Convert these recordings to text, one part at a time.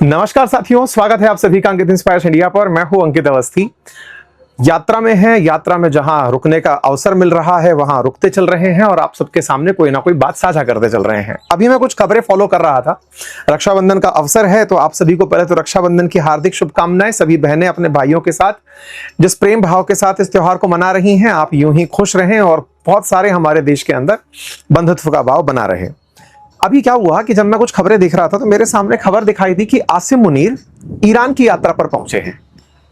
नमस्कार साथियों, स्वागत है आप सभी का अंकित इंस्पायर्स इंडिया पर। मैं हूं अंकित अवस्थी। यात्रा में है, यात्रा में जहां रुकने का अवसर मिल रहा है वहां रुकते चल रहे हैं और आप सबके सामने कोई ना कोई बात साझा करते चल रहे हैं। अभी मैं कुछ खबरें फॉलो कर रहा था। रक्षाबंधन का अवसर है तो आप सभी को पहले तो रक्षाबंधन की हार्दिक शुभकामनाएं। सभी बहनें अपने भाइयों के साथ जिस प्रेम भाव के साथ इस त्योहार को मना रही हैं, आप यूं ही खुश रहें और बहुत सारे हमारे देश के अंदर बंधुत्व का भाव बना रहे। अभी क्या हुआ कि जब मैं कुछ खबरें देख रहा था तो मेरे सामने खबर दिखाई दी कि आसिम मुनीर ईरान की यात्रा पर पहुंचे हैं।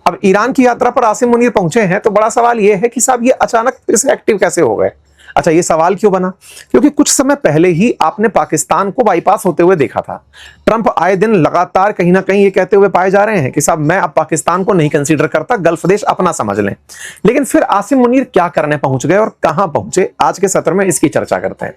अब ईरान की यात्रा पर आसिम मुनीर पहुंचे हैं तो बड़ा सवाल यह है कि साहब ये अचानक फिर से एक्टिव कैसे हो गए। अच्छा, ये सवाल क्यों बना? क्योंकि कुछ समय पहले ही आपने पाकिस्तान को बाईपास होते हुए देखा था। ट्रंप आए दिन लगातार कहीं ना कहीं ये कहते हुए पाए जा रहे हैं कि साहब मैं अब पाकिस्तान को नहीं कंसीडर करता, गल्फ देश अपना समझ लें। लेकिन फिर आसिम मुनीर क्या करने पहुंच गए और कहां पहुंचे, आज के सत्र में इसकी चर्चा करते हैं।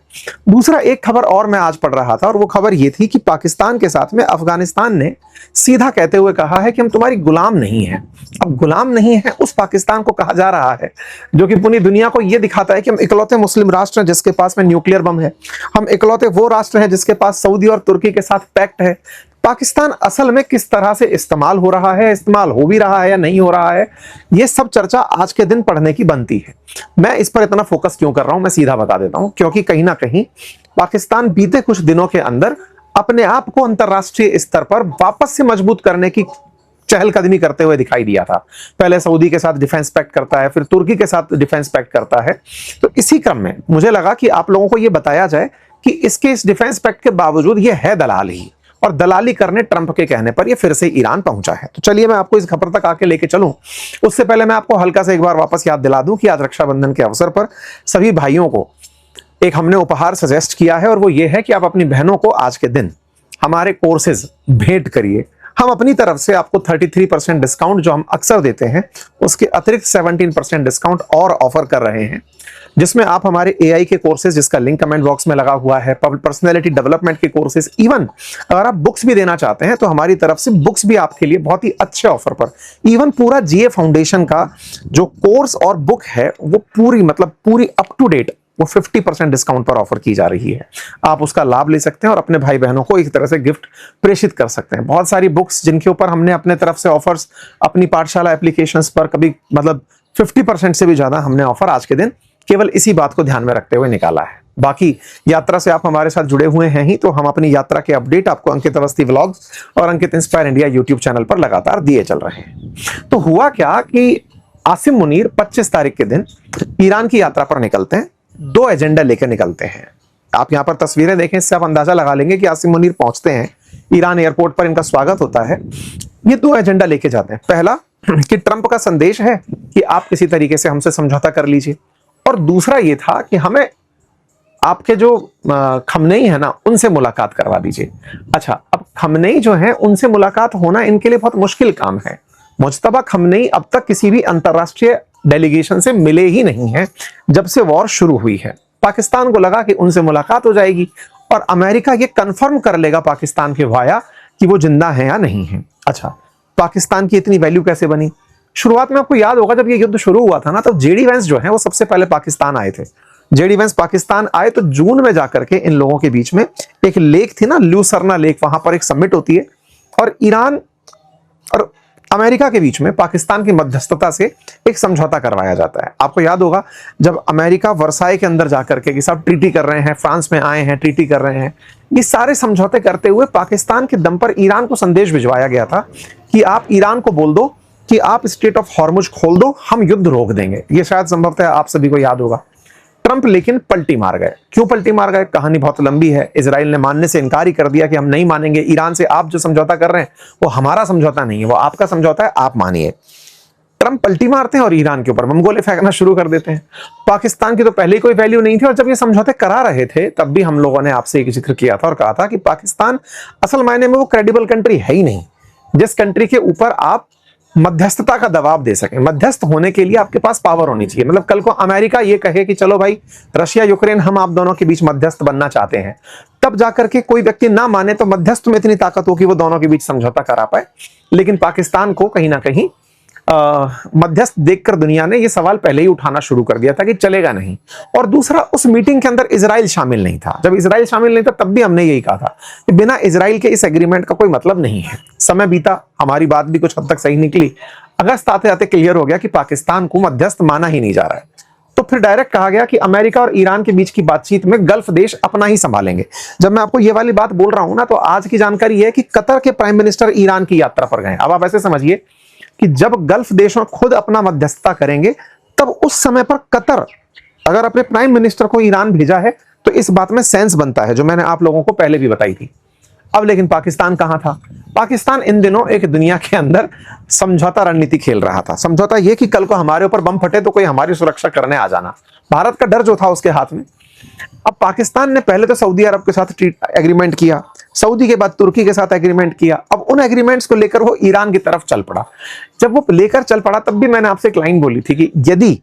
दूसरा एक खबर और मैं आज पढ़ रहा था और वो खबर ये थी कि पाकिस्तान के साथ में अफगानिस्तान ने सीधा कहते हुए कहा है कि हम तुम्हारी गुलाम नहीं है। अब गुलाम नहीं है उस पाकिस्तान को कहा जा रहा है जो कि पूरी दुनिया को यह दिखाता है कि हम इकलौते मुस्लिम राष्ट्र हैं जिसके पास में न्यूक्लियर बम है। हम इकलौते वो राष्ट्र हैं जिसके पास सऊदी और तुर्की के साथ पैक्ट है। पाकिस्तान असल में किस तरह से इस्तेमाल हो रहा है, इस्तेमाल हो भी रहा है या नहीं हो रहा है, यह सब चर्चा आज के दिन पढ़ने की बनती है। मैं इस पर इतना फोकस क्यों कर रहा हूं, मैं सीधा बता देता हूं। क्योंकि कहीं ना कहीं पाकिस्तान बीते कुछ दिनों के अंदर अपने आप को अंतरराष्ट्रीय स्तर पर वापस से मजबूत करने की चहलकदमी करते हुए दिखाई दिया था। पहले सऊदी के साथ डिफेंस पैक्ट करता है, फिर तुर्की के साथ डिफेंस पैक्ट करता है। तो इसी क्रम में मुझे लगा कि आप लोगों को यह बताया जाए कि इसके इस डिफेंस पैक्ट के बावजूद यह है दलाल ही, और दलाली करने ट्रंप के कहने पर यह फिर से ईरान पहुंचा है। तो चलिए मैं आपको इस खबर तक आके लेके चलूं। उससे पहले मैं आपको हल्का से एक बार वापस याद दिला दूं कि आज रक्षाबंधन के अवसर पर सभी भाइयों को एक हमने उपहार सजेस्ट किया है और वो ये है कि आप अपनी बहनों को आज के दिन हमारे कोर्सेज भेंट करिए। हम अपनी तरफ से आपको 33% डिस्काउंट जो हम अक्सर देते हैं उसके अतिरिक्त 17% डिस्काउंट और ऑफर कर रहे हैं, जिसमें आप हमारे एआई के कोर्सेज जिसका लिंक कमेंट बॉक्स में लगा हुआ है, पर्सनैलिटी डेवलपमेंट के कोर्सेज, इवन अगर आप बुक्स भी देना चाहते हैं तो हमारी तरफ से बुक्स भी आपके लिए बहुत ही अच्छे ऑफर पर, इवन पूरा जीए फाउंडेशन का जो कोर्स और बुक है वो पूरी अप टू डेट वो 50% डिस्काउंट पर ऑफर की जा रही है। आप उसका लाभ ले सकते हैं और अपने भाई बहनों को एक तरह से गिफ्ट प्रेषित कर सकते हैं। बहुत सारी बुक्स जिनके ऊपर हमने अपने तरफ से ऑफर्स अपनी पाठशाला एप्लीकेशंस पर कभी 50% से भी ज्यादा हमने ऑफर आज के दिन केवल इसी बात को ध्यान में रखते हुए निकाला है। बाकी यात्रा से आप हमारे साथ जुड़े हुए हैं ही तो हम अपनी यात्रा के अपडेट आपको अंकित अवस्थी व्लॉग्स और अंकित इंस्पायर इंडिया यूट्यूब चैनल पर लगातार दिए चल रहे हैं। तो हुआ क्या कि आसिम मुनीर 25 तारीख के दिन ईरान की यात्रा पर निकलते हैं। दो एजेंडा लेकर निकलते हैं। आप यहां पर तस्वीरें देखें, इससे आप अंदाजा लगा लेंगे कि आसिम मुनीर पहुंचते हैं ईरान एयरपोर्ट पर, इनका स्वागत होता है। ये दो एजेंडा लेके जाते हैं। पहला कि ट्रंप का संदेश है कि आप किसी तरीके से हमसे समझौता कर लीजिए, और दूसरा ये था कि हमें आपके जो खमनेई है ना उनसे मुलाकात करवा दीजिए। अच्छा, अब खमनेई जो है उनसे मुलाकात होना इनके लिए बहुत मुश्किल काम है। मुज्तबा खमनेई अब तक किसी भी अंतरराष्ट्रीय डेलीगेशन से मिले ही नहीं है जब से वॉर शुरू हुई है। पाकिस्तान को लगा कि उनसे मुलाकात हो जाएगी और अमेरिका ये कंफर्म कर लेगा पाकिस्तान के वाया कि वो जिंदा है या नहीं है। अच्छा, पाकिस्तान की इतनी वैल्यू कैसे बनी? शुरुआत में आपको याद होगा जब ये युद्ध शुरू हुआ था ना, तो जेडी वेंस जो है वो सबसे पहले पाकिस्तान आए थे। जेडी वेंस पाकिस्तान आए तो जून में जाकर के इन लोगों के बीच में एक लेक थी ना, ल्यूसरना लेक, वहां पर एक समिट होती है और ईरान और अमेरिका के बीच में पाकिस्तान की मध्यस्थता से एक समझौता करवाया जाता है। आपको याद होगा जब अमेरिका वर्साई के अंदर जाकर के कि सब ट्रीटी कर रहे हैं, फ्रांस में आए हैं, ट्रीटी कर रहे हैं, ये सारे समझौते करते हुए पाकिस्तान के दम पर ईरान को संदेश भिजवाया गया था कि आप ईरान को बोल दो कि आप स्ट्रेट ऑफ हॉर्मुज खोल दो, हम युद्ध रोक देंगे। ये शायद संभवतः आप सभी को याद होगा। ट्रंप लेकिन पलटी मार गए। क्यों पलटी मार गए? कहानी बहुत लंबी है। इजराइल ने मानने से इनकार ही कर दिया कि हम नहीं मानेंगे, ईरान से आप जो समझौता कर रहे हैं वो हमारा समझौता नहीं है, वो आपका समझौता है, आप मानिए। ट्रंप पलटी मारते हैं और ईरान के ऊपर बम गोले फेंकना शुरू कर देते हैं। पाकिस्तान की तो पहले कोई वैल्यू नहीं थी, और जब ये समझौते करा रहे थे तब भी हम लोगों ने आपसे एक जिक्र किया था और कहा था कि पाकिस्तान असल मायने में वो क्रेडिबल कंट्री है ही नहीं, जिस कंट्री के ऊपर आप मध्यस्थता का दबाव दे सकें। मध्यस्थ होने के लिए आपके पास पावर होनी चाहिए। मतलब कल को अमेरिका ये कहे कि चलो भाई रशिया यूक्रेन हम आप दोनों के बीच मध्यस्थ बनना चाहते हैं, तब जाकर के कोई व्यक्ति ना माने तो मध्यस्थ में इतनी ताकत हो कि वो दोनों के बीच समझौता करा पाए। लेकिन पाकिस्तान को कहीं ना कहीं मध्यस्थ देखकर दुनिया ने ये सवाल पहले ही उठाना शुरू कर दिया था कि चलेगा नहीं। और दूसरा, उस मीटिंग के अंदर इजराइल शामिल नहीं था। जब इजराइल शामिल नहीं था तब भी हमने यही कहा था कि बिना इजराइल के इस एग्रीमेंट का कोई मतलब नहीं है। समय बीता, हमारी बात भी कुछ हद तक सही निकली। अगस्त आते आते क्लियर हो गया कि पाकिस्तान को मध्यस्थ माना ही नहीं जा रहा है। तो फिर डायरेक्ट कहा गया कि अमेरिका और ईरान के बीच की बातचीत में गल्फ देश अपना ही संभालेंगे। जब मैं आपको ये वाली बात बोल रहा हूं ना, तो आज की जानकारी है कि कतर के प्राइम मिनिस्टर ईरान की यात्रा पर गए। अब आप ऐसे समझिए कि जब गल्फ देशों खुद अपना मध्यस्थता करेंगे, तब उस समय पर कतर अगर अपने प्राइम मिनिस्टर को ईरान भेजा है तो इस बात में सेंस बनता है, जो मैंने आप लोगों को पहले भी बताई थी। अब लेकिन पाकिस्तान कहां था? पाकिस्तान इन दिनों एक दुनिया के अंदर समझौता रणनीति खेल रहा था। समझौता यह कि कल को हमारे ऊपर बम फटे तो कोई हमारी सुरक्षा करने आ जाना, भारत का डर जो था उसके हाथ में। अब पाकिस्तान ने पहले तो सऊदी अरब के साथ एग्रीमेंट किया, सऊदी के बाद तुर्की के साथ एग्रीमेंट किया। अब उन एग्रीमेंट्स को लेकर वो ईरान की तरफ चल पड़ा। जब वो लेकर चल पड़ा तब भी मैंने आपसे एक लाइन बोली थी कि यदि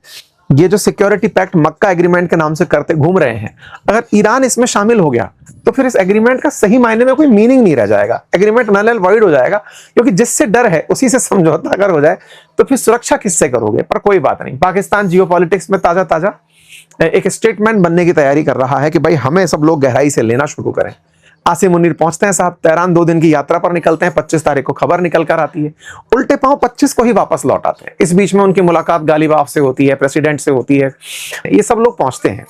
ये जो सिक्योरिटी पैक्ट मक्का एग्रीमेंट के नाम से करते घूम रहे हैं, अगर ईरान इसमें शामिल हो गया तो फिर इस एग्रीमेंट का सही मायने में कोई मीनिंग नहीं रह जाएगा। एग्रीमेंट नल एंड वॉइड हो जाएगा, क्योंकि जिससे डर है उसी से समझौता अगर हो जाए तो फिर सुरक्षा किससे करोगे? पर कोई बात नहीं, पाकिस्तान जियोपॉलिटिक्स में ताजा ताजा एक स्टेटमेंट बनने की तैयारी कर रहा है कि भाई हमें सब लोग गहराई से लेना शुरू करें। आसिम मुनीर पहुंचते हैं साहब, तेहरान 2 दिन की यात्रा पर निकलते हैं। 25 तारीख को खबर निकल कर आती है, उल्टे पांव 25 को ही वापस लौट आते हैं। इस बीच में उनकी मुलाकात गालिबाफ से होती है, प्रेसिडेंट से होती है। ये सब लोग पहुंचते हैं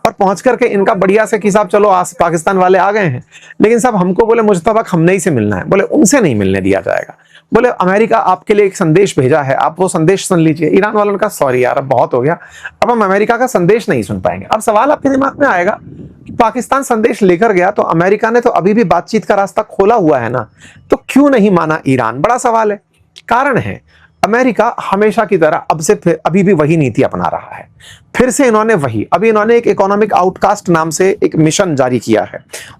और पहुंच करके इनका बढ़िया से कि साहब चलो पाकिस्तान वाले आ गए हैं, लेकिन साहब हमको बोले मुश्तबा खमनेई से मिलना है। बोले उनसे नहीं मिलने दिया जाएगा। बोले अमेरिका आपके लिए एक संदेश भेजा है, आप वो संदेश सुन लीजिए। ईरान वालों ने कहा सॉरी यार, अब बहुत हो गया, अब हम अमेरिका का संदेश नहीं सुन पाएंगे। अब सवाल आपके दिमाग में आएगा कि पाकिस्तान संदेश लेकर गया तो अमेरिका ने तो अभी भी बातचीत का रास्ता खोला हुआ है ना, तो क्यों नहीं माना ईरान? बड़ा सवाल है। कारण है, अमेरिका हमेशा की तरह अभी भी वही नीति अपना रहा है। फिर से इन्होंने अभी इन्होंने एक इकोनॉमिक आउटकास्ट नाम से एक मिशन जारी किया है।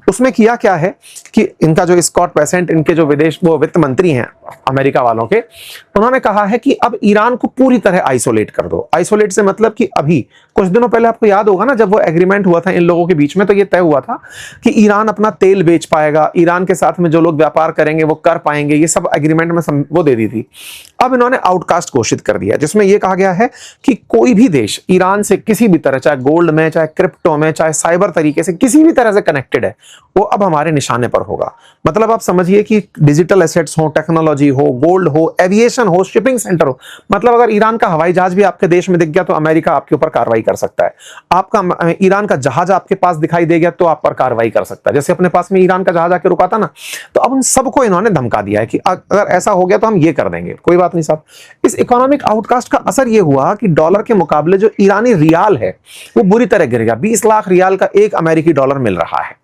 उसमें किया क्या है कि इनका जो स्कॉट बेसेंट, इनके जो वो वित्त मंत्री हैं अमेरिका वालों के, उन्होंने कहा है कि अब ईरान को पूरी तरह आइसोलेट कर दो। आइसोलेट से मतलब कि अभी कुछ दिनों पहले आपको याद होगा ना, जब वो एग्रीमेंट हुआ था इन लोगों के बीच में, तो ये तय हुआ था कि ईरान अपना तेल बेच पाएगा, ईरान के साथ में जो लोग व्यापार करेंगे वो कर पाएंगे, ये सब एग्रीमेंट में वो दे दी थी। अब इन्होंने आउटकास्ट घोषित कर दिया, जिसमें यह कहा गया है कि कोई भी देश ईरान से किसी भी तरह, चाहे गोल्ड में, चाहे क्रिप्टो में, चाहे साइबर तरीके से किसी भी तरह से कनेक्टेड है, वो अब हमारे निशाने पर होगा। मतलब आप समझिए कि डिजिटल एसेट्स हो, टेक्नोलॉजी हो, गोल्ड हो, एविएशन हो, शिपिंग सेंटर हो। मतलब अगर ईरान का हवाई जहाज भी आपके देश में दिख गया तो अमेरिका आपके ऊपर कार्रवाई कर सकता है। आपका ईरान का जहाज आपके पास दिखाई दे गया तो आप पर कार्रवाई कर सकता है। जैसे अपने पास में ईरान का जहाज आके रुका था ना, तो अब उन सबको इन्होंने धमका दिया है कि अगर ऐसा हो गया तो हम ये कर देंगे। कोई बात नहीं साहब। इस इकोनॉमिक आउटकास्ट का असर ये हुआ कि डॉलर के मुकाबले जो ईरानी रियाल है वो बुरी तरह गिर गया। 20 लाख रियाल का एक अमेरिकी डॉलर मिल रहा है।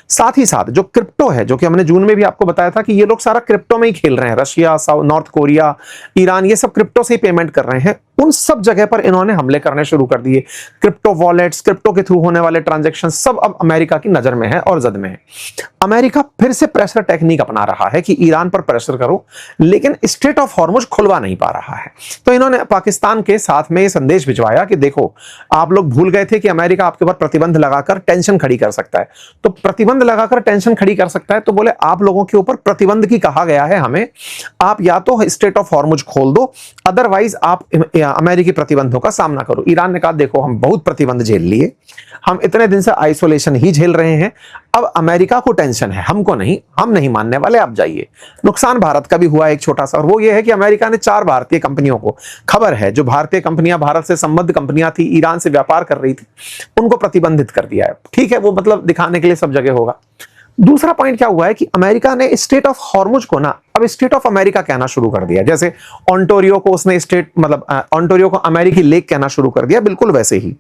साथ ही साथ जो क्रिप्टो है, जो कि हमने जून में भी आपको बताया था कि ये लोग सारा क्रिप्टो में ही खेल रहे हैं, रशिया, नॉर्थ कोरिया, ईरान, ये सब क्रिप्टो से ही पेमेंट कर रहे हैं। उन सब जगह पर इन्होंने हमले करने शुरू कर दिए। क्रिप्टो वॉलेट्स, क्रिप्टो के थ्रू होने वाले ट्रांजैक्शन सब अब अमेरिका की नजर में है और जद में है। अमेरिका फिर से प्रेशर टेक्निक अपना रहा है कि ईरान पर प्रेशर करो, लेकिन स्ट्रेट ऑफ हॉर्मुज खुलवा नहीं पा रहा है। तो इन्होंने पाकिस्तान के साथ में ये संदेश भिजवाया कि देखो, आप लोग भूल गए थे कि अमेरिका आपके ऊपर प्रतिबंध लगाकर टेंशन खड़ी कर सकता है। तो प्रतिबंध लगाकर टेंशन खड़ी कर सकता है, तो बोले आप लोगों के ऊपर प्रतिबंध की कहा गया है हमें, आप या तो स्ट्रेट ऑफ हॉर्मुज खोल दो, अदरवाइज आप अमेरिकी प्रतिबंधों का सामना करो। ईरान ने कहा देखो, हम बहुत प्रतिबंध झेल लिए, हम इतने दिन से आइसोलेशन ही झेल रहे हैं, अब अमेरिका को टेंशन है, हमको नहीं, हम नहीं मानने वाले, आप जाइए। नुकसान भारत का भी हुआ एक छोटा सा, और वो ये है कि अमेरिका ने 4 भारतीय कंपनियों को, खबर है जो भारतीय कंपनियां, भारत से संबद्ध कंपनियां थी, ईरान से व्यापार कर रही थी, उनको प्रतिबंधित कर दिया है। ठीक है, वो मतलब दिखाने के लिए सब जगह होगा। दूसरा पॉइंट क्या हुआ है कि अमेरिका ने स्टेट ऑफ हॉर्मुज को ना अब स्टेट ऑफ अमेरिका कहना शुरू कर दिया। जैसे ऑन्टोरियो को उसने स्टेट, मतलब ऑन्टोरियो को अमेरिकी लेक कहना शुरू कर दिया, बिल्कुल वैसे ही।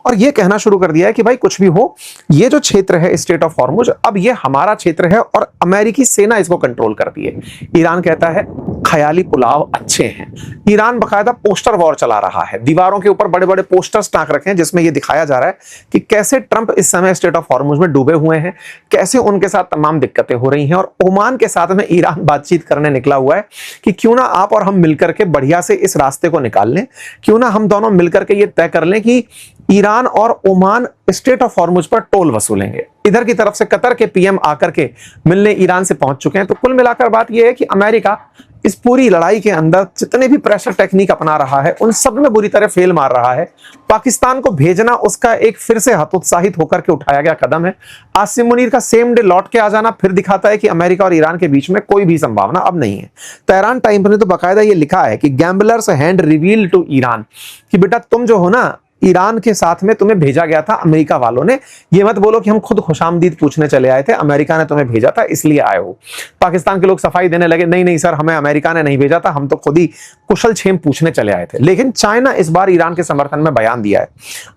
और ये कहना शुरू कर दिया है कि भाई कुछ भी हो, ये जो क्षेत्र है स्टेट ऑफ हॉर्मुज, अब ये हमारा क्षेत्र है और अमेरिकी सेना इसको कंट्रोल करती है। ईरान कहता है ख्याली पुलाव अच्छे हैं। ईरान बकायदा पोस्टर वॉर चला रहा है, दीवारों के ऊपर बड़े बड़े पोस्टर्स टांग रखे हैं, जिसमें यह दिखाया जा रहा है कि कैसे ट्रंप इस समय स्टेट ऑफ हॉर्मुज में डूबे हुए हैं, कैसे उनके साथ तमाम दिक्कतें हो रही हैं। और ओमान के साथ में ईरान बातचीत करने निकला हुआ है कि क्यों ना आप और हम मिलकर के बढ़िया से इस रास्ते को निकाल लें, क्यों ना हम दोनों मिलकर के ये तय कर लें कि ईरान और ओमान स्टेट ऑफ हॉर्मुज पर टोल वसूलेंगे। इधर की तरफ से कतर के पीएम आकर के मिलने ईरान से पहुंच चुके हैं। तो कुल मिलाकर बात यह है कि अमेरिका इस पूरी लड़ाई के अंदर जितने भी प्रेशर टेक्निक अपना रहा है उन सब में बुरी तरह फेल मार रहा है। पाकिस्तान को भेजना उसका एक फिर से हतोत्साहित होकर के उठाया गया कदम है। आसिम मुनीर का सेम डे लौट के आ जाना फिर दिखाता है कि अमेरिका और ईरान के बीच में कोई भी संभावना अब नहीं है। तेहरान टाइम्स ने तो बाकायदा ये लिखा है कि gamblers hand reveal to Iran, कि बेटा तुम जो हो ना, ईरान के साथ में तुम्हें भेजा गया था अमेरिका वालों ने। ये मत बोलो कि हम खुद खुशामदीद पूछने चले आए थे, अमेरिका ने तुम्हें भेजा था इसलिए आए हो। पाकिस्तान के लोग सफाई देने लगे, नहीं नहीं सर, हमें अमेरिका ने नहीं भेजा था, हम तो खुद ही कुशल क्षेम पूछने चले आए थे। लेकिन चाइना इस बार ईरान के समर्थन में बयान दिया है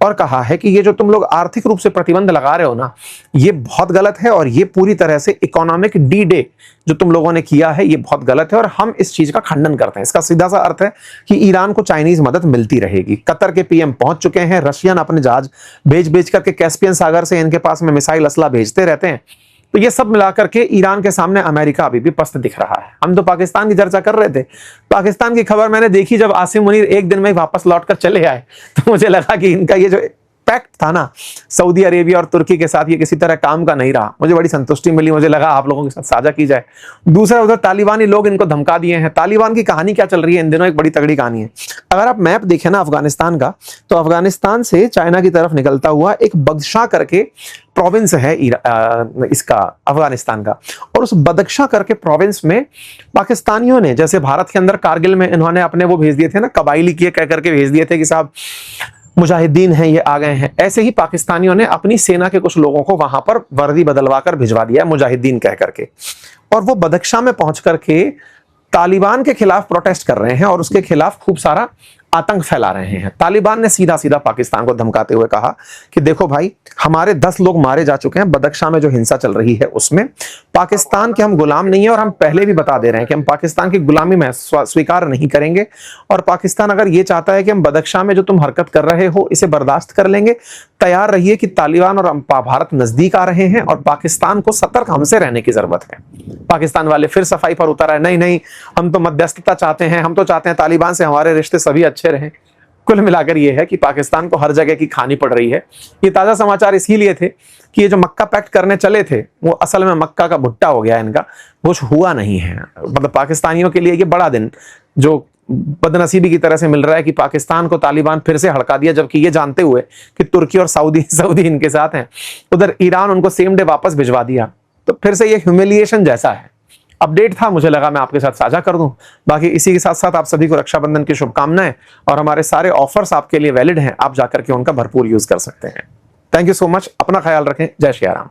और कहा है कि ये जो तुम लोग आर्थिक रूप से प्रतिबंध लगा रहे हो ना, ये बहुत गलत है और ये पूरी तरह से इकोनॉमिक डी डे जो तुम लोगों ने किया है ये बहुत गलत है और हम इस चीज का खंडन करते हैं। इसका सीधा सा अर्थ है कि ईरान को चाइनीज मदद मिलती रहेगी। कतर के पीएम पहुंच चुके हैं, रशियन अपने जहाज भेज करके कैस्पियन सागर से इनके पास में मिसाइल असला भेजते रहते हैं। तो ये सब मिलाकर के ईरान के सामने अमेरिका अभी भी पस्त दिख रहा है। हम तो पाकिस्तान की चर्चा कर रहे थे, पाकिस्तान की खबर मैंने देखी जब आसिम मुनीर एक दिन में ही वापस लौट कर चले आए तो मुझे लगा कि इनका ये जो पैक्ट था ना सऊदी अरेबिया और तुर्की के साथ, ये किसी तरह काम का नहीं रहा। मुझे बड़ी संतुष्टि मिली, मुझे लगा आप लोगों के साथ साझा की जाए। दूसरा, उधर तालिबानी लोग इनको धमका दिए हैं। तालिबान की कहानी क्या चल रही है इन दिनों, एक बड़ी तगड़ी कहानी है। अगर आप मैप देखें ना अफगानिस्तान का, तो अफगानिस्तान से चाइना की तरफ निकलता हुआ एक बदख्शां करके प्रोविंस है इसका अफगानिस्तान का, और उस बदख्शां करके प्रोविंस में पाकिस्तानियों ने, जैसे भारत के अंदर कारगिल में इन्होंने अपने वो भेज दिए थे ना, कबाइली किए कह करके भेज दिए थे कि साहब मुजाहिदीन हैं ये आ गए हैं, ऐसे ही पाकिस्तानियों ने अपनी सेना के कुछ लोगों को वहां पर वर्दी बदलवा कर भिजवा दिया मुजाहिदीन कह करके, और वो बदख्शां में पहुंच करके तालिबान के खिलाफ प्रोटेस्ट कर रहे हैं और उसके खिलाफ खूब सारा आतंक फैला रहे हैं। तालिबान ने सीधा सीधा पाकिस्तान को धमकाते हुए कहा कि देखो भाई, हमारे 10 लोग मारे जा चुके हैं बदख्शां में जो हिंसा चल रही है उसमें, पाकिस्तान के हम गुलाम नहीं है और हम पहले भी बता दे रहे हैं कि हम पाकिस्तान की गुलामी में स्वीकार नहीं करेंगे, और पाकिस्तान अगर ये चाहता है कि हम बदख्शां में जो तुम हरकत कर रहे हो इसे बर्दाश्त कर लेंगे, तैयार रहिए कि तालिबान और भारत नजदीक आ रहे हैं और पाकिस्तान को सतर्क हमसे रहने की जरूरत है। पाकिस्तान वाले फिर सफाई पर उतर आए, नहीं नहीं हम तो मध्यस्थता चाहते हैं, हम तो चाहते हैं तालिबान से हमारे रिश्ते सभी अच्छे रहें। कुल मिलाकर यह है कि पाकिस्तान को हर जगह की खानी पड़ रही है। ये ताजा समाचार इसीलिए थे कि ये जो मक्का पैक्ट करने चले थे वो असल में मक्का का भुट्टा हो गया इनका, कुछ हुआ नहीं है। मतलब पाकिस्तानियों के लिए ये बड़ा दिन जो बदनसीबी की तरह से मिल रहा है कि पाकिस्तान को तालिबान फिर से हड़का दिया, जबकि ये जानते हुए कि तुर्की और सऊदी इनके साथ हैं, उधर ईरान उनको सेम डे वापस भिजवा दिया। तो फिर से ये ह्यूमिलिएशन जैसा है। अपडेट था, मुझे लगा मैं आपके साथ साझा कर दूं। बाकी इसी के साथ साथ आप सभी को रक्षाबंधन की शुभकामनाएं, और हमारे सारे ऑफर्स आपके लिए वैलिड हैं, आप जाकर के उनका भरपूर यूज कर सकते हैं। थैंक यू सो मच, अपना ख्याल रखें, जय श्री राम।